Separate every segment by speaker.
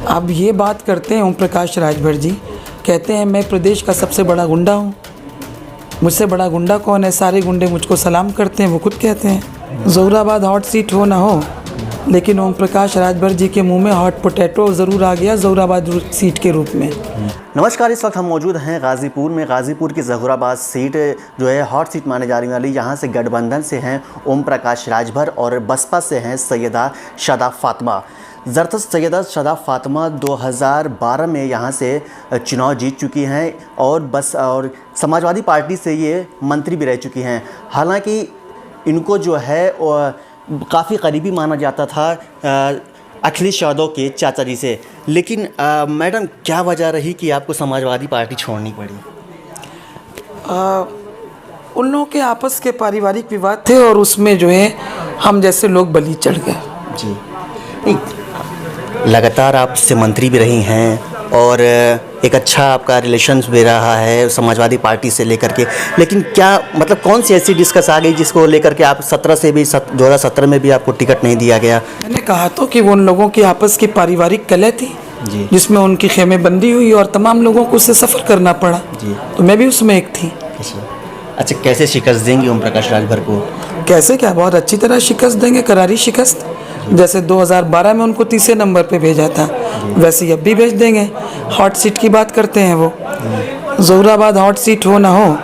Speaker 1: अब ये बात करते हैं ओम प्रकाश राजभर जी, कहते हैं मैं प्रदेश का सबसे बड़ा गुंडा हूँ। मुझसे बड़ा गुंडा कौन है? सारे गुंडे मुझको सलाम करते हैं, वो खुद कहते हैं। ज़ोराबाद हॉट सीट हो ना हो, लेकिन ओम प्रकाश राजभर जी के मुंह में हॉट पोटैटो ज़रूर आ गया ज़ोराबाद सीट के रूप में।
Speaker 2: नमस्कार, इस वक्त हम मौजूद हैं गाज़ीपुर में। गाज़ीपुर की ज़ोराबाद सीट जो है हॉट सीट माने जाने वाली, यहाँ से गठबंधन से हैं ओम प्रकाश राजभर और बसपा से हैं सैयदा शादा फातिमा। ज़रअसल सैयदा शादा फातिमा 2012 में यहाँ से चुनाव जीत चुकी हैं और समाजवादी पार्टी से ये मंत्री भी रह चुकी हैं। हालांकि इनको जो है काफ़ी करीबी माना जाता था अखिलेश यादव के चाचा जी से, लेकिन मैडम क्या वजह रही कि आपको समाजवादी पार्टी छोड़नी पड़ी?
Speaker 1: उन लोगों के आपस के पारिवारिक विवाद थे और उसमें जो है हम जैसे लोग बलि चढ़ गए।
Speaker 2: जी, नहीं, लगातार आप से मंत्री भी रही हैं और एक अच्छा आपका रिलेशंस भी रहा है समाजवादी पार्टी से लेकर के, लेकिन क्या मतलब कौन सी ऐसी डिस्कस आ गई जिसको लेकर के आप 2017 में भी आपको टिकट नहीं दिया गया? मैंने
Speaker 1: कहा तो कि वो उन लोगों की आपस की पारिवारिक कलह थी
Speaker 2: जी,
Speaker 1: जिसमें उनकी खेमेबंदी हुई और तमाम लोगों को उससे सफ़र करना पड़ा
Speaker 2: जी,
Speaker 1: तो मैं भी उसमें एक थी।
Speaker 2: अच्छा, कैसे शिकस्त देंगे ओम प्रकाश राजभर को?
Speaker 1: कैसे क्या, बहुत अच्छी तरह शिकस्त देंगे, करारी शिकस्त। जैसे 2012 में उनको तीसरे नंबर पे भेजा था, वैसे ही अब भी भेज देंगे। हॉट सीट की बात करते हैं वो, ज़ोराबाद हॉट सीट हो ना हो,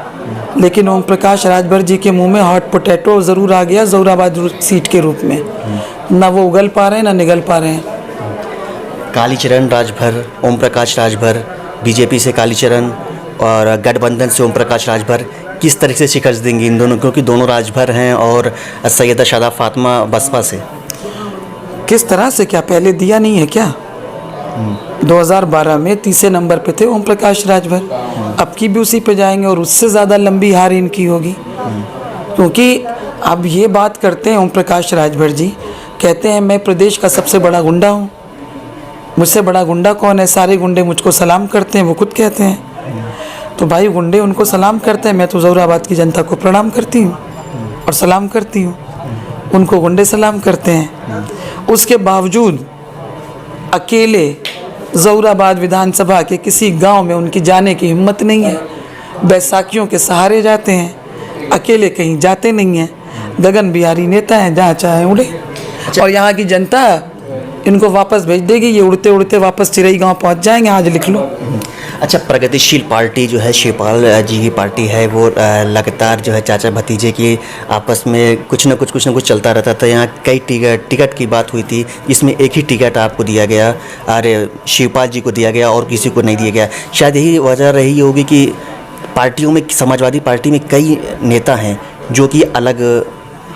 Speaker 1: लेकिन ओम प्रकाश राजभर जी के मुंह में हॉट पोटैटो ज़रूर आ गया ज़ोराबाद सीट के रूप में। ना वो उगल पा रहे हैं ना निगल पा रहे हैं।
Speaker 2: कालीचरण राजभर, ओम प्रकाश राजभर, बीजेपी से कालीचरण और गठबंधन से ओम प्रकाश राजभर, किस तरह से शिकस्त देंगे इन दोनों, क्योंकि दोनों राजभर हैं और सैयदा शादा फातिमा बसपा से?
Speaker 1: किस तरह से, क्या पहले दिया नहीं है क्या? 2012 में तीसरे नंबर पे थे ओम प्रकाश राजभर, अब की भी उसी पे जाएंगे और उससे ज़्यादा लंबी हार इनकी होगी। क्योंकि अब ये बात करते हैं ओम प्रकाश राजभर जी, कहते हैं मैं प्रदेश का सबसे बड़ा गुंडा हूँ। मुझसे बड़ा गुंडा कौन है? सारे गुंडे मुझको सलाम करते हैं, वो खुद कहते हैं। तो भाई गुंडे उनको सलाम करते हैं, मैं तो ज़ोराबाद की जनता को प्रणाम करती हूँ और सलाम करती हूँ, उनको गुंडे सलाम करते हैं। उसके बावजूद अकेले ज़ोराबाद विधानसभा के किसी गांव में उनकी जाने की हिम्मत नहीं है। बैसाखियों के सहारे जाते हैं, अकेले कहीं जाते नहीं हैं। गगन बिहारी नेता हैं, जहाँ चाहे उड़े। और यहाँ की जनता इनको वापस भेज देगी, ये उड़ते उड़ते वापस चिरई गांव पहुँच जाएंगे, आज लिख लो।
Speaker 2: अच्छा, प्रगतिशील पार्टी जो है शिवपाल जी की पार्टी है, वो लगातार जो है चाचा भतीजे की आपस में कुछ न कुछ चलता रहता था। यहाँ कई टिकट की बात हुई थी, जिसमें एक ही टिकट आपको दिया गया, अरे शिवपाल जी को दिया गया और किसी को नहीं दिया गया। शायद यही वजह रही होगी कि पार्टियों में, समाजवादी पार्टी में कई नेता हैं जो कि अलग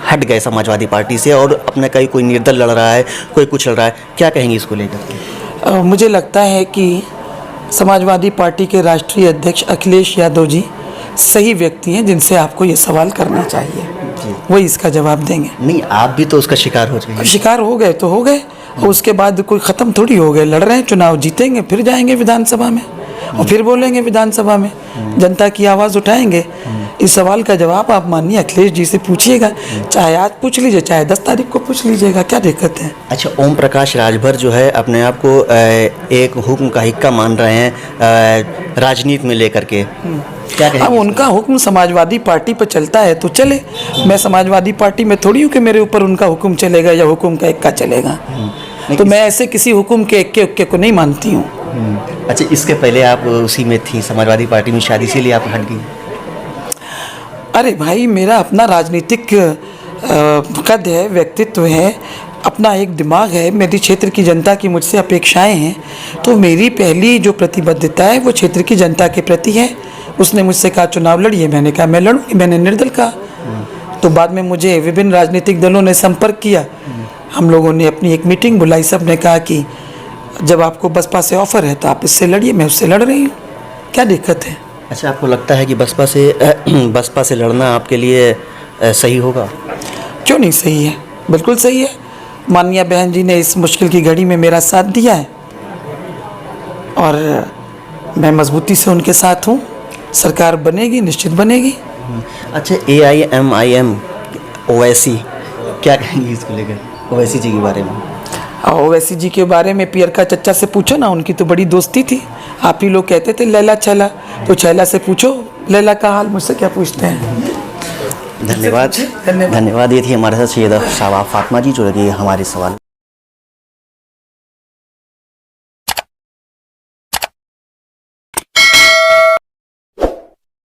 Speaker 2: हट गए समाजवादी पार्टी से और अपना कोई निर्दल लड़ रहा है, कोई कुछ लड़ रहा है। क्या कहेंगे इसको लेकर?
Speaker 1: मुझे लगता है कि समाजवादी पार्टी के राष्ट्रीय अध्यक्ष अखिलेश यादव जी सही व्यक्ति हैं जिनसे आपको ये सवाल करना चाहिए, वही इसका जवाब देंगे।
Speaker 2: नहीं, आप भी तो उसका शिकार हो जाएंगे।
Speaker 1: शिकार हो गए तो हो गए, और उसके बाद कोई ख़त्म थोड़ी हो गए। लड़ रहे हैं, चुनाव जीतेंगे, फिर जाएंगे विधानसभा में और फिर बोलेंगे विधानसभा में, जनता की आवाज़ उठाएंगे। इस सवाल का जवाब आप माननीय अखिलेश जी से पूछिएगा, चाहे आज पूछ लीजिए, चाहे 10 तारीख को पूछ लीजिएगा, क्या दिक्कत है?
Speaker 2: अच्छा, ओम प्रकाश राजभर जो है अपने आप को एक हुक्म का हिक्का मान रहे हैं राजनीति में लेकर के, क्या कहेंगे?
Speaker 1: अब उनका हुक्म समाजवादी पार्टी पर चलता है तो चले। मैं समाजवादी पार्टी में थोड़ी हूँ कि मेरे ऊपर उनका हुक्म चलेगा या हुक्म का इक्का चलेगा। तो मैं ऐसे किसी हुक्म के इक्के उक्के को नहीं मानती हूँ।
Speaker 2: अच्छा, इसके पहले आप उसी में थी समाजवादी पार्टी में, शादी से लिए आप हट गई?
Speaker 1: अरे भाई, मेरा अपना राजनीतिक कद है, व्यक्तित्व है, अपना एक दिमाग है, मेरी क्षेत्र की जनता की मुझसे अपेक्षाएं हैं। तो मेरी पहली जो प्रतिबद्धता है वो क्षेत्र की जनता के प्रति है। उसने मुझसे कहा चुनाव लड़िए, मैंने कहा मैं लड़ूंगी, मैंने निर्दल कहा। तो बाद में मुझे विभिन्न राजनीतिक दलों ने संपर्क किया, हम लोगों ने अपनी एक मीटिंग बुलाई, सब ने कहा कि जब आपको बसपा से ऑफ़र है तो आप इससे लड़िए, मैं उससे लड़ रही हूँ, क्या दिक्कत है?
Speaker 2: अच्छा, आपको लगता है कि बसपा से लड़ना आपके लिए सही होगा?
Speaker 1: क्यों नहीं सही है, बिल्कुल सही है। माननीय बहन जी ने इस मुश्किल की घड़ी में मेरा साथ दिया है और मैं मजबूती से उनके साथ हूँ। सरकार बनेगी, निश्चित बनेगी।
Speaker 2: अच्छा, AIMIM OWैसी क्या कहेंगी इसको लेकर, ओवैसी जी के बारे में?
Speaker 1: और ओवैसी जी के बारे में पियरका चच्चा से पूछो ना, उनकी तो बड़ी दोस्ती थी। आप ही लोग कहते थे लैला छैला, तो छैला से पूछो लैला का हाल, मुझसे क्या पूछते हैं।
Speaker 2: धन्यवाद। ये थी हमारे साथ सैयदा शादाब फातिमा जी जो कि हमारे सवाल